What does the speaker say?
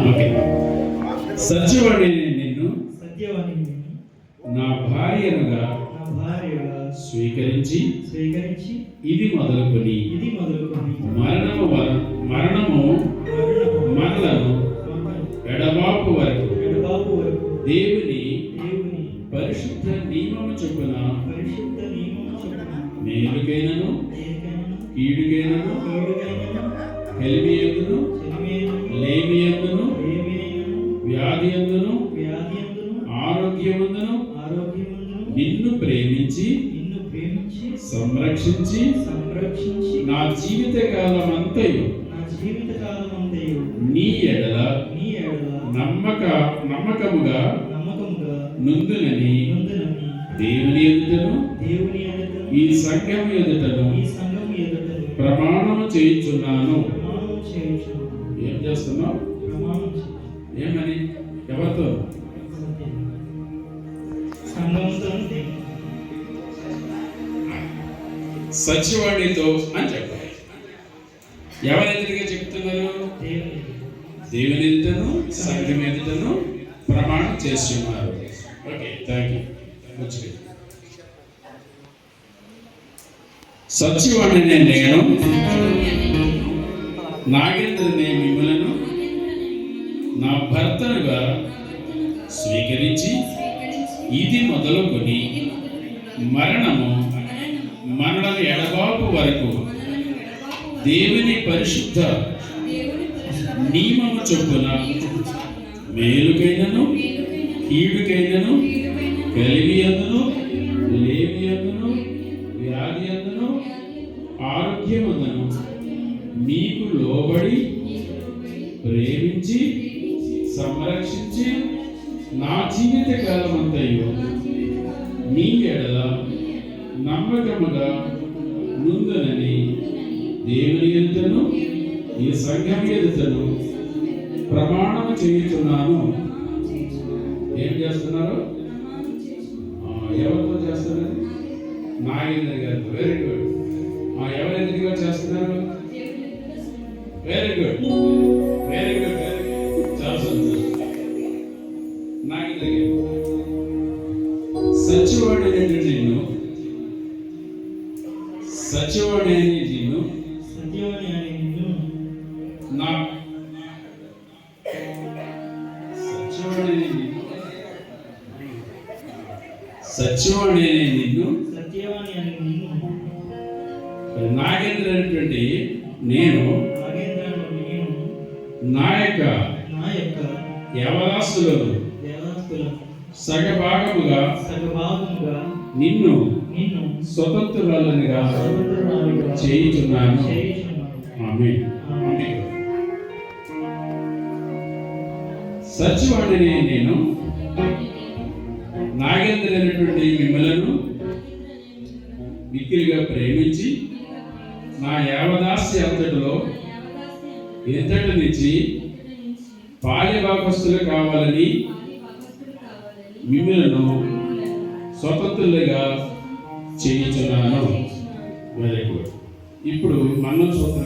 Okay. Satyavani నిన్ను సత్యవాణి నా భార్యనుగా స్వీకరించి ఇది మొదలుకొని మరణము మనలను ఎడబాపు వరకు దేవుని పరిశుద్ధ నియమము చొప్పున మేలుకైనను కీడుకైనను కలిమియందును లేమియందును వ్యాధియందును ఆరోగ్యమందును నిన్ను ప్రేమించి సంరక్షించి నా జీవిత కాలమంతయు నీ ఎడల నమ్మకముగా నుందునని దేవుని ఎదుటను ఈ సంఘము ఎదుటను ప్రమాణము చేయుచున్నాను. ఏం చేస్తున్నావు? ఏమని? ఎవరితో? సత్యవాణితో అని చెప్పాలి. ఎవరెదురుగా చెప్తున్నారు? దేవుని ఎదుటను సంఘం ఎదుటను ప్రమాణం చేస్తున్నారు. Okay, thank you. సత్యవాణిని నేను నాగేంద్రనే మిమ్మలను నా భర్తనుగా స్వీకరించి ఇది మొదలుకొని మరణం ఎడబాపు వరకు దేవుని పరిశుద్ధ నియమము చొప్పున మేలుకైనను కీడుకైనను కలిమియందును లేమియందును వ్యాధియందును ఆరోగ్యమందును మీకు లోబడి ప్రేమించి సంరక్షించి నా జీవిత కాలమంతయు నీ ఎడల నమ్మకముగా నుందునని దేవుని ఎదుటను ఈ సంఘం ఎదుటను ప్రమాణం చేయుచున్నాను. ఏం చేస్తున్నారు? ఎవరితో చేస్తున్నారు? నాగేంద్ర గారితో. Very good. ఎవరు ఎదురుగా చేస్తున్నారు? Very good, very good, very good. చాలా సంతోషం. నాగేంద్ర గారు, సత్యవాణి అనేది నిన్ను నా సత్యవాణి అనే నిన్ను నాగేంద్ర అనేటువంటి నేను నా యొక్క యవరాస్తులను సగభాగముగా నిన్ను స్వతంత్రురాలుగా చేయుచున్నాను. ఆమేన్. సత్యవాణిని నేను నాగేంద్ర అనేటువంటి మిమ్మలను మిక్కిలిగా ప్రేమించి నా యావదాస్య అంతటిలో ఎంతటి నుంచి పాలిభాగస్తులు కావాలని మిమ్మలను స్వతంత్రులుగా చేయించున్నాను. Very good. ఇప్పుడు మనం స్వతంత్ర